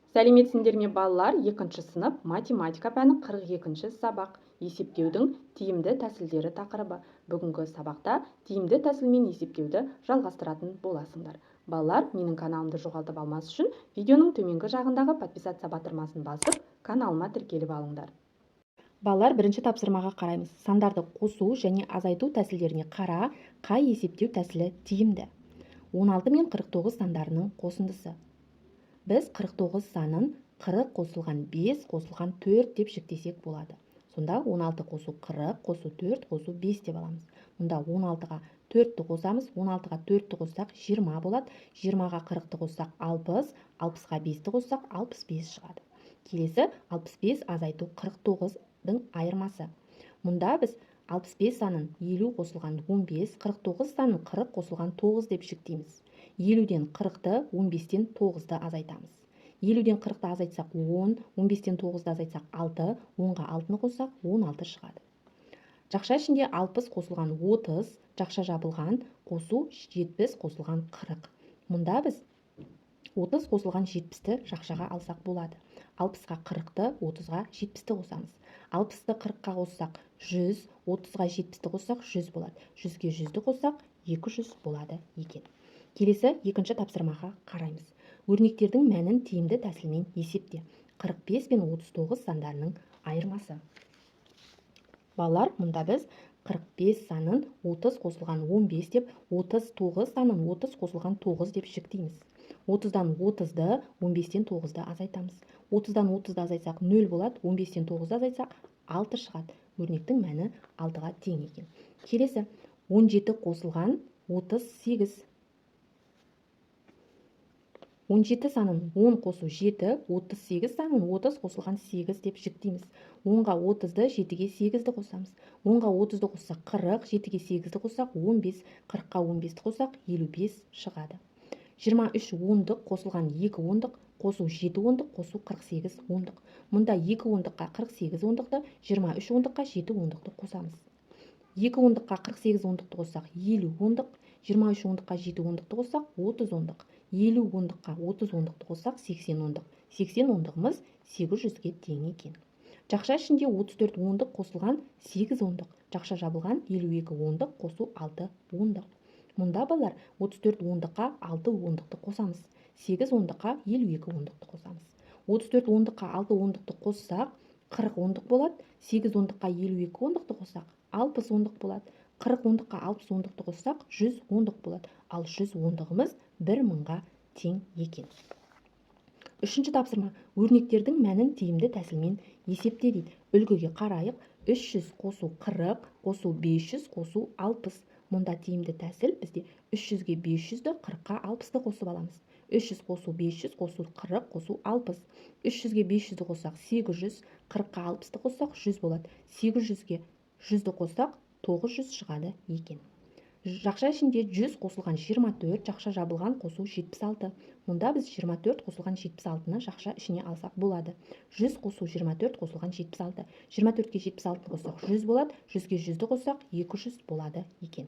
Сәлеметсіңдер ме балалар? 2 сынып математика пәні 42 сабақ. Есептеудің тиімді тәсілдері тақырыбы. Бүгінгі сабақта тиімді тәсілмен есептеуді жалғастыратын боласыңдар. Балалар, менің каналымды жоғалтып алмас үшін видеоның төменгі жағындағы подписаться батырмасын басып, каналыма тіркеліп алыңдар. Балалар, бірінші тапсырмаға қараймыз. Сандарды қосу және азайту тәсілдеріне қара, қай есептеу тәсілі тиімді? 16 мен 49 сандарының қосындысы. Біз 49 санын 40 қосылған 5 қосылған 4 деп жіктесек болады. Сонда 16 қосу 40, қосу 4, қосу 5 деп аламыз. Мұнда 16-ға 4-ті қосамыз, 16-ға 4-ті қоссақ 20 болады, 20-ға 40-ті қоссақ 60, 60-ға 5-ті қоссақ 65 шығады. Келесі 65 азайту 49-дың айырмасы. Мұнда біз 65 санын 50 қосылған 15, 49 санын 40 қосылған 9 деп жіктейміз. 50-ден 40-ты, 15-тен 9-ды азайтамыз. 50-ден 40-ты азайтсақ 10, 15-тен 9-ды азайтсақ 6, 10-ға 6-ны қоссақ 16 шығады. Жақша ішінде 60 қосылған 30, жақша жабылған, қосу 70 қосылған 40. Мұнда біз 30 қосылған 70-ті жақшаға алсақ болады. 60-ға 40-ты, 30-ға 70-ті қосамыз. 60-ты 40-қа қоссақ 100, 30-ға 70-ті қоссақ 100 болады. 100-ге 100-ді қоссақ 200 болады екен. Келесі екінші тапсырмаға қараймыз. Өрнектердің мәнін тиімді тәсілмен есепте. 45 пен 39 сандарының айырмасы. Балалар, мұнда біз 45 санын 30 қосылған 15 деп, 39 санын 30 қосылған 9 деп жіктейміз. 30-дан 30-ды, 15-тен 9-ды азайтамыз. 30-дан 30-ды азайтсақ 0 болады, 15-тен 9-ды азайтсақ 6 шығады. Өрнектің мәні 6-ға тең екен. Келесі 17 қосылған 38. 17 санын 10 қосу 7, 38 санын 30 қосылған 8 деп жіктейміз. 10-ға 30-ды, 7-ге 8-ді қосамыз. 10-ға 30-ды қоссақ 40, 7-ге 8-ді қоссақ 15, 40-қа 15-ді қоссақ 55 шығады. 23 ондық қосылған 2 ондық, қосу 7 ондық, қосу 48 ондық. Мұнда 2 ондыққа 48 ондықты, 23 ондыққа 7 ондықты қосамыз. 2 ондыққа 48 ондықты қоссақ 50 ондық, 23 ондыққа 7 ондықты қоссақ 30 ондық. 50 ондыққа 30 ондықты қоссақ 80 ондық. 80 ондығымыз 800-ге тең екен. Жақша ішінде 34 ондық қосылған 8 ондық. Жақша жабылған 52 ондық қосу 6 ондық. Мұнда балар 34 ондыққа 6 ондықты қосамыз. 8 ондыққа 52 ондықты қосамыз. 34 ондыққа 6 ондықты қоссақ 40 ондық болады. 8 ондыққа 52 ондықты қоссақ 60 ондық болады. 40 ондыққа 60 ондықты қоссақ 100 ондық болады. Ал 100 ондығымыз 1000-ға тең екен. Үшінші тапсырма. Өрнектердің мәнін тиімді тәсілмен есепте дейді. Үлгіге қарайық. 300 қосу 40, қосу 500, қосу 60. Мұнда тиімді тәсіл бізде 300-ге 500-ді, 40-қа 60-ды қосып аламыз. 300 қосу 500, қосу 40, қосу 60. 300-ге 500-ді қоссақ 800, 40-қа 60-ды қоссақ 100 болады. 800-ге 100-ді қоссақ 900 шығады екен. Жақша ішінде 100 қосылған 24, жақша жабылған қосу 76. Мұнда біз 24 қосылған 76-ны жақша ішіне алсақ болады. 100 қосу 24 қосылған 76. 24-ке 76-ны қоссақ 100 болады, 100-ге 100-ді қоссақ 200 болады екен.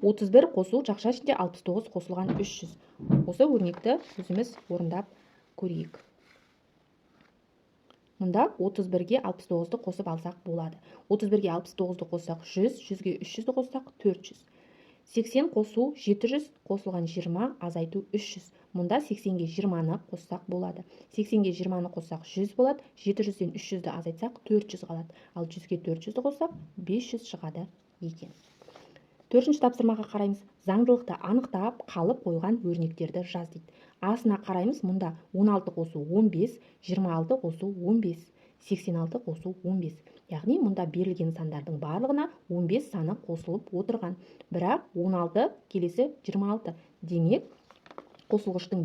31 қосу жақша ішінде 69 қосылған 300. Осы өрнекті өзіміз орындап көрейік. Мұнда 31-ге 69-ды қосып алсақ болады. 31-ге 69-ды қоссақ 100, 100-ге 300-ді қоссақ 400. 80 қосу 700 қосылған 20 азайту 300. Мұнда 80-ге 20-ны қоссақ болады. 80-ге 20-ны қоссақ 100 болады. 700-ден 300-ді азайтсақ 400 қалады. Ал 100-ге 400-ді қоссақ 500 шығады екен. Төртінші тапсырмаға қараймыз. Заңдылықты анықтап, қалып қойған өрнектерді жаз дейді. Асына қараймыз. Мұнда 16 қосу 15, 26 қосу 15, 86 қосу 15. Яғни мұнда берілген сандардың барлығына 15 саны қосылып отырған. Бірақ 16 келесі 26. Демек, қосылғыштың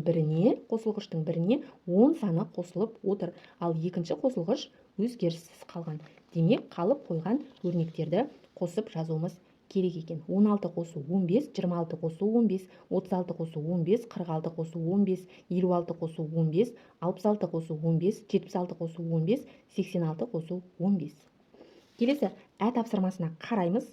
біріне 10 саны қосылып отыр. Ал екінші қосылғыш өзгеріссіз қалған. Демек, қалып қойған өрнектерді қосып жазуымыз керек екен. 16 қосу 15, 26 қосу 15, 36 қосу 15, 46 қосу 15, 56 қосу 15, 66 қосу 15, 76 қосу 15, 86 қосу 15. Келесі ә тапсырмасына қараймыз.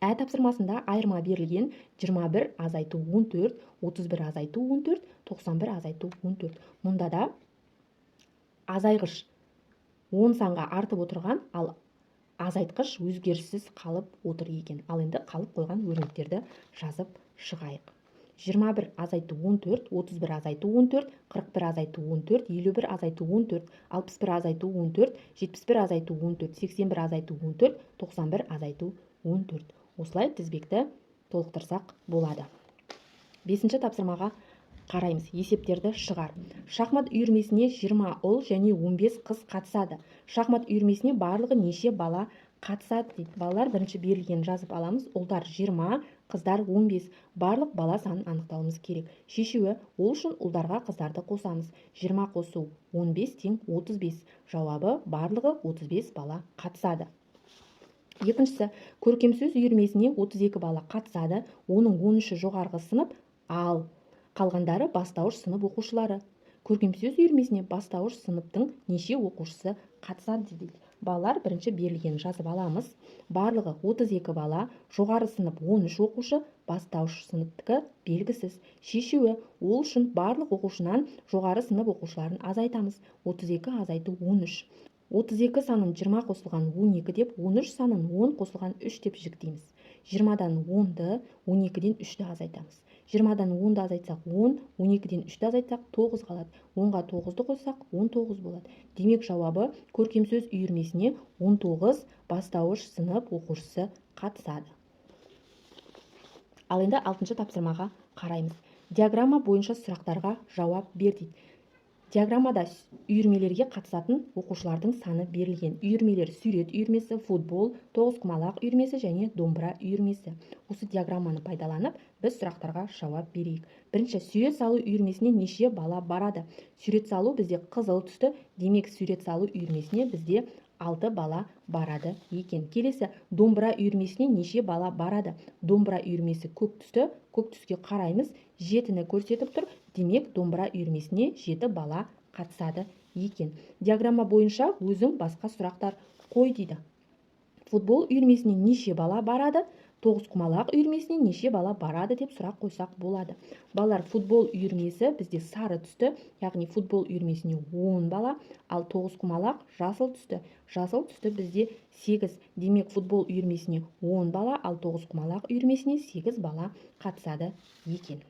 Ә тапсырмасында айырма берілген 21 азайту 14, 31 азайту 14, 91 азайту 14. Мұнда да азайғыш 10 санға артып отырған, ал азайтқыш өзгеріссіз қалып отыр екен. Ал енді қалып қойған өрнектерді жазып шығайық. 21 азайту 14, 31 азайту 14, 41 азайту 14, 51 азайту 14, 61 азайту 14, 71 азайту 14, 81 азайту 14, 91 азайту 14. Осылай тізбекті толықтырсақ болады. 5-ші тапсырмаға қараймыз. Есептерді шығар. Шахмат үйірмесіне 20 ұл және 15 қыз қатысады. Шахмат үйірмесіне барлығы неше бала қатысады дейді. Балалар бірінші берілген жазып аламыз. Ұлдар 20, қыздар 15. Барлық бала санын анықтауымыз керек. Шешуі, ол үшін ұлдарға қыздарды қосамыз. 20 қосу 15 тең 35. Жауабы барлығы 35 бала қатысады. Екіншісі, көркем сөз үйірмесіне 32 бала қатысады, оның 13-ші жоғарғы сынып, ал қалғандары бастауыш сынып оқушылары. Көркем сөз үйірмесіне бастауыш сыныптың неше оқушысы қатысады дейді. Балалар бірінші берілген жазып аламыз. Барлығы 32 бала, жоғары сынып 13 оқушы, бастауыш сыныптікі белгісіз. Шешуі, ол үшін барлық оқушынан жоғары сынып оқушыларын азайтамыз. 32 азайту 13. 32 санын 20 қосылған 12 деп, 13 санын 10 қосылған 3 деп жіктейміз. 20-дан 10-ды, 12-ден 3-ді азайтамыз. 20-дан 10-ды азайтсақ 10, 12-ден 3-ді азайтсақ 9 қалады. 10-ға 9-ды қоссақ 19 болады. Демек жауабы көркем сөз үйірмесіне 19 бастауыш сынып оқушысы қатысады. Ал енді 6-ші тапсырмаға қараймыз. Диаграмма бойынша сұрақтарға жауап бер дейді. Диаграммада үйірмелерге қатысатын оқушылардың саны берілген. Үйірмелер сурет үйірмесі, футбол, тоғызқұмалақ үйірмесі және домбыра үйірмесі. Осы диаграмманы пайдаланып, біз сұрақтарға жауап берейік. Бірінші, сурет салу үйірмесіне неше бала барады? Сурет салу бізде қызыл түсті, демек сурет салу үйірмесіне бізде 6 бала барады екен. Келесі, домбыра үйірмесіне неше бала барады? Домбыра үйірмесі көк түсті, көк түске қараймыз, 7-ні көрсетіп тұр, демек домбыра үйірмесіне 7 бала қатысады екен. Диаграмма бойынша өзің басқа сұрақтар қой дейді. Футбол үйірмесіне неше бала барады? Тоғызқұмалақ үйірмесіне неше бала барады деп сұрақ қойсақ болады. Балалар, футбол үйірмесі бізде сары түсті, яғни футбол үйірмесіне 10 бала, ал тоғызқұмалақ жасыл түсті. Жасыл түсті бізде 8, демек футбол үйірмесіне 10 бала, ал тоғызқұмалақ үйірмесіне 8 бала қатысады екен.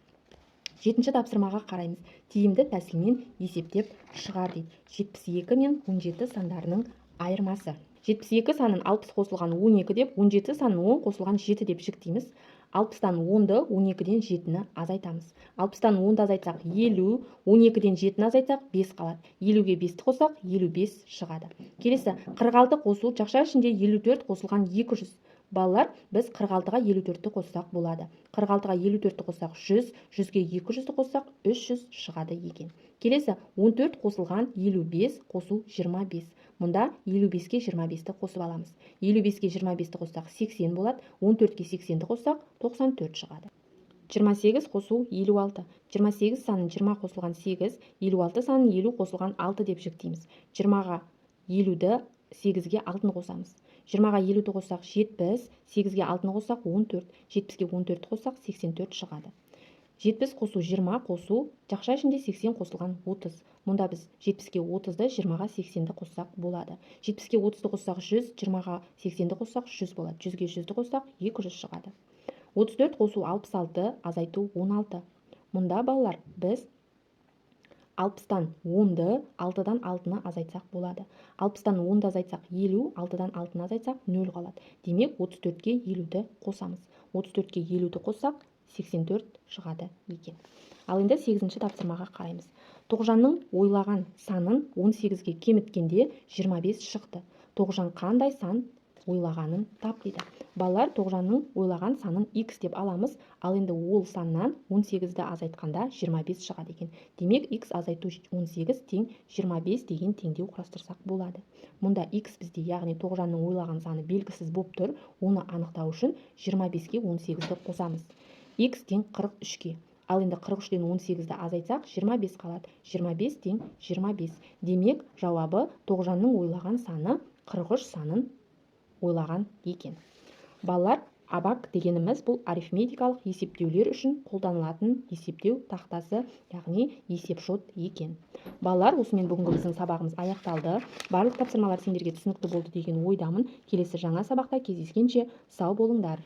7-ші тапсырмаға қараймыз. Тиімді тәсілмен есептеп шығар дейді. 72 мен 17 сандарының айырмасы. 72 санын 60 қосылған 12 деп, 17 санын 10 қосылған 7 деп жіктейміз. 60-тан 10-ды 12-ден 7-ні азайтамыз. 60-тан 10-ды азайтсақ 50, 12-ден 7-ні азайтсақ 5 қалады. 50-ге 5-ті қосақ 55 шығады. Келесі, 46 қосу жақша ішінде 54 қосылған 200. Балалар, біз 46-ға 54-ті қоссақ болады. 46-ға 54-ті қоссақ 100, 100-ге 200-ті қоссақ 300 шығады екен. Келесі, 14 қосылған 55 қосу 25. Мұнда 55-ке 25-ті қосып аламыз. 55-ке 25-ті қоссақ 80 болады, 14-ке 80-ті қоссақ 94 шығады. 28 қосу 56. 28 санын 20 қосылған 8, 56 санын 50 қосылған 6 деп жіктейміз. 20-ға 50-ді 8-ге 6-ны қосамыз. 20-ға 50-ті қоссақ 70, 8-ге 6-ны қоссақ 14, 70-ге 14-ті қоссақ 84 шығады. 70 қосу 20 қосу, жақша ішінде 80 қосылған 30. Мұнда біз 70-ке 30-ды, 20-ға 80-ді қоссақ болады. 70-ке 30-ды қоссақ 100, 20-ға 80-ді қоссақ 100 болады. 100-ге 100-ді қоссақ 200 шығады. 34 қосу 66, азайту 16. Мұнда балалар біз 60-тан 10-ды, 6-дан 6-ны азайтсақ болады. 60-тан 10-ды азайтсақ 50, 6-дан 6-ны азайтсақ 0 қалады. Демек 34-ке 50-ді қосамыз. 34-ке 50-ді қоссақ 84 шығады екен. Ал енді 8-ші тапсырмаға қараймыз. Тоғжанның ойлаған санын 18-ге кеміткенде 25 шықты. Тоғжан қандай сан ойлағанын тап дейді. Балалар, Тоғжанның ойлаған санын x деп аламыз, ал енді ол саннан 18-ді азайтқанда 25 шығады екен. Демек x азайту 18 тең 25 деген теңдеу құрастырсақ болады. Мұнда x бізде, яғни Тоғжанның ойлаған саны белгісіз болып тұр. Оны анықтау үшін 25-ке 18-ді қосамыз. X тең 43-ке. Ал енді 43-ден 18-ді азайтсақ 25 қалады. 25 тең 25. Демек жауабы Тоғжанның ойлаған саны 43 санын ойлаған екен. Балалар, абак дегеніміз бұл арифметикалық есептеулер үшін қолданылатын есептеу тақтасы, яғни есепшот екен. Балалар, осымен бүгінгі біздің сабағымыз аяқталды. Барлық тапсырмалар сендерге түсінікті болды деген ойдамын. Келесі жаңа сабақта кездескенше сау болыңдар.